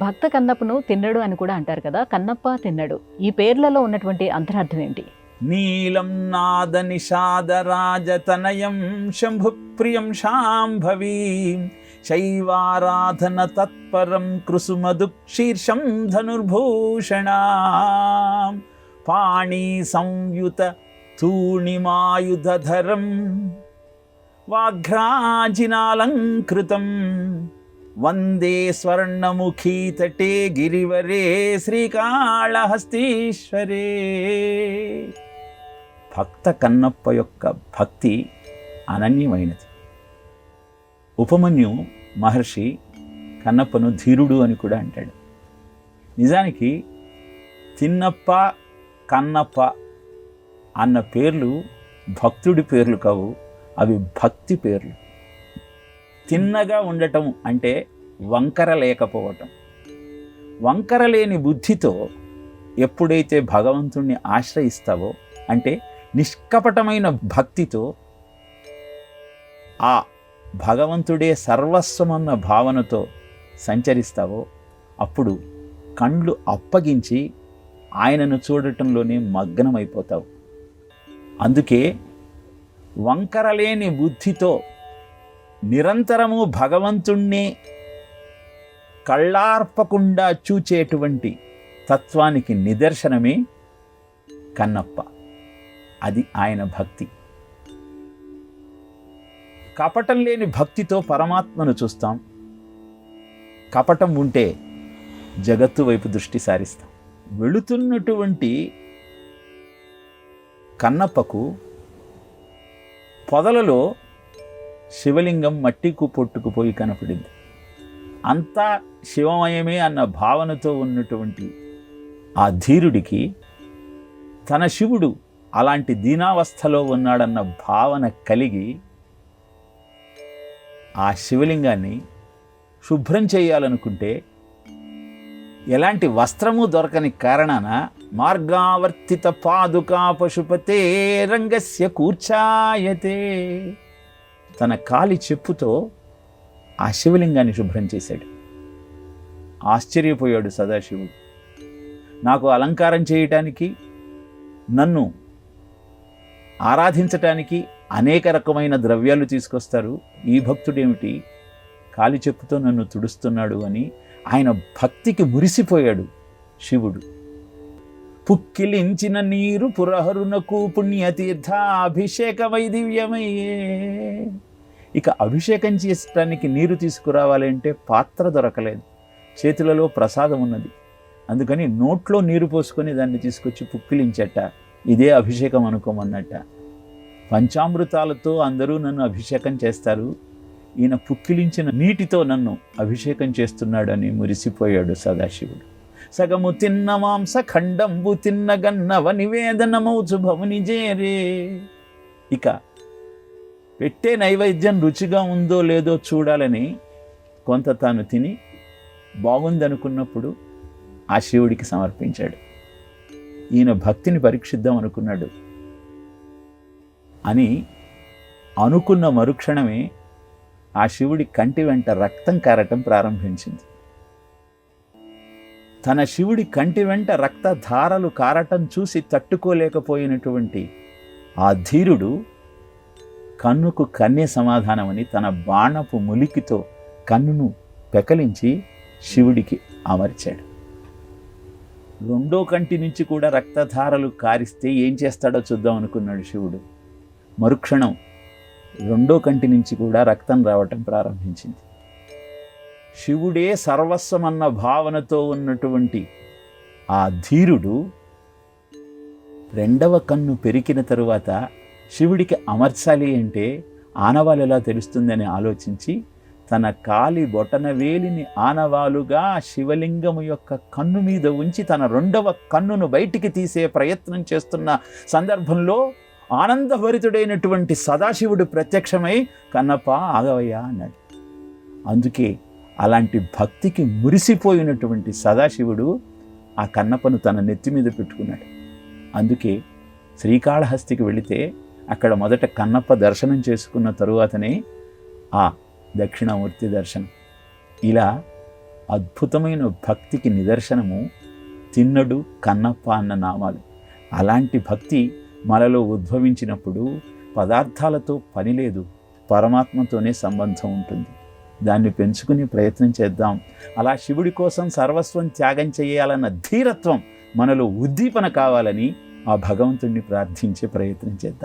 భక్త కన్నప్పను తిన్నడు అని కూడా అంటారు కదా. కన్నప్ప తిన్నడు, ఈ పేర్లలో ఉన్నటువంటి అంతరార్థం ఏంటి? నీలం నాద నిషాదరాజతనయం శంభుప్రియం శాంభవీం శైవారాధన తత్పరం కృసుమదుక్షీర్షం ధనుర్భూషణాం పాణి సంయుత తూణిమాయుధరం వాఘ్రాజినాలంకృతం వందే స్వర్ణముఖీతటే గిరివరే శ్రీకాళహస్తీశ్వరే. భక్త కన్నప్ప యొక్క భక్తి అనన్యమైనది. ఉపమన్యు మహర్షి కన్నప్పను ధీరుడు అని కూడా అంటాడు. నిజానికి తిన్నప్ప, కన్నప్ప అన్న పేర్లు భక్తుడి పేర్లు కావు, అవి భక్తి పేర్లు. తిన్నగా ఉండటం అంటే వంకర లేకపోవటం. వంకర లేని బుద్ధితో ఎప్పుడైతే భగవంతుణ్ణి ఆశ్రయిస్తావో, అంటే నిష్కపటమైన భక్తితో ఆ భగవంతుడే సర్వస్వమన్న భావనతో సంచరిస్తావో, అప్పుడు కండ్లు అప్పగించి ఆయనను చూడటంలోనే మగ్నమైపోతావు. అందుకే వంకరలేని బుద్ధితో నిరంతరము భగవంతుణ్ణి కళ్ళార్పకుండా చూచేటువంటి తత్వానికి నిదర్శనమే కన్నప్ప. అది ఆయన భక్తి. కపటం లేని భక్తితో పరమాత్మను చూస్తాం. కపటం ఉంటే జగత్తు వైపు దృష్టి సారిస్తాం. వెళుతున్నటువంటి కన్నప్పకు పొదలలో శివలింగం మట్టికు పొట్టుకుపోయి కనపడింది. అంతా శివమయమే అన్న భావనతో ఉన్నటువంటి ఆ ధీరుడికి తన శివుడు అలాంటి దీనావస్థలో ఉన్నాడన్న భావన కలిగి ఆ శివలింగాన్ని శుభ్రం చేయాలనుకుంటే ఎలాంటి వస్త్రము దొరకని కారణాన మార్గావర్తిత పాదుకా పశుపతే రంగస్య కూర్చాయతే తన కాలి చెప్పుతో ఆ శివలింగాన్ని శుభ్రం చేశాడు. ఆశ్చర్యపోయాడు సదాశివుడు. నాకు అలంకారం చేయటానికి, నన్ను ఆరాధించటానికి అనేక రకమైన ద్రవ్యాలు తీసుకొస్తారు, ఈ భక్తుడేమిటి కాలి చెప్పుతో నన్ను తుడుస్తున్నాడు అని ఆయన భక్తికి మురిసిపోయాడు శివుడు. పుక్కిలించిన నీరు పురహరునకు పుణ్యతీర్థాభిషేక వైదివ్యమయ్యే. ఇక అభిషేకం చేయడానికి నీరు తీసుకురావాలంటే పాత్ర దొరకలేదు, చేతులలో ప్రసాదం ఉన్నది. అందుకని నోట్లో నీరు పోసుకొని దాన్ని తీసుకొచ్చి పుక్కిలించట. ఇదే అభిషేకం అనుకోమన్నట్ట. పంచామృతాలతో అందరూ నన్ను అభిషేకం చేస్తారు, ఈయన పుక్కిలించిన నీటితో నన్ను అభిషేకం చేస్తున్నాడని మురిసిపోయాడు సదాశివుడు. సగము తిన్న మాంస ఖండంబు తిన్నగన్నవ నివేదనమౌచు భవని జేరే. ఇక పెట్టే నైవేద్యం రుచిగా ఉందో లేదో చూడాలని కొంత తాను తిని బాగుందనుకున్నప్పుడు ఆ శివుడికి సమర్పించాడు. ఈయన భక్తిని పరీక్షిద్దాం అనుకున్నాడు అని అనుకున్న మరుక్షణమే ఆ శివుడి కంటి వెంట రక్తం కారటం ప్రారంభించింది. తన శివుడి కంటి వెంట రక్తధారలు కారటం చూసి తట్టుకోలేకపోయినటువంటి ఆ ధీరుడు కన్నుకు కన్నే సమాధానమని తన బాణపు ములికితో కన్నును పెకలించి శివుడికి అమర్చాడు. రెండో కంటి నుంచి కూడా రక్తధారలు కారిస్తే ఏం చేస్తాడో చూద్దాం అనుకున్నాడు శివుడు. మరుక్షణం రెండో కంటి నుంచి కూడా రక్తం రావటం ప్రారంభించింది. శివుడే సర్వస్వమన్న భావనతో ఉన్నటువంటి ఆ ధీరుడు రెండవ కన్ను పెరికిన తరువాత శివుడికి అమర్చాలి అంటే ఆనవాలు ఎలా తెలుస్తుందని ఆలోచించి తన కాలి బొటన వేలిని ఆనవాలుగా శివలింగము యొక్క కన్ను మీద ఉంచి తన రెండవ కన్నును బయటికి తీసే ప్రయత్నం చేస్తున్న సందర్భంలో ఆనందభరితుడైనటువంటి సదాశివుడు ప్రత్యక్షమై కన్నప్ప ఆగవయ్యా అన్నాడు. అందుకే అలాంటి భక్తికి మురిసిపోయినటువంటి సదాశివుడు ఆ కన్నప్పను తన నెత్తి మీద పెట్టుకున్నాడు. అందుకే శ్రీకాళహస్తికి వెళితే అక్కడ మొదట కన్నప్ప దర్శనం చేసుకున్న తరువాతనే ఆ దక్షిణామూర్తి దర్శనం. ఇలా అద్భుతమైన భక్తికి నిదర్శనము తిన్నడు కన్నప్ప అన్న నామాలు. అలాంటి భక్తి మనలో ఉద్భవించినప్పుడు పదార్థాలతో పని లేదు, పరమాత్మతోనే సంబంధం ఉంటుంది. దాన్ని పెంచుకునే ప్రయత్నం చేద్దాం. అలా శివుడి కోసం సర్వస్వం త్యాగం చేయాలన్న ధీరత్వం మనలో ఉద్దీపన కావాలని ఆ భగవంతుణ్ణి ప్రార్థించే ప్రయత్నం చేద్దాం.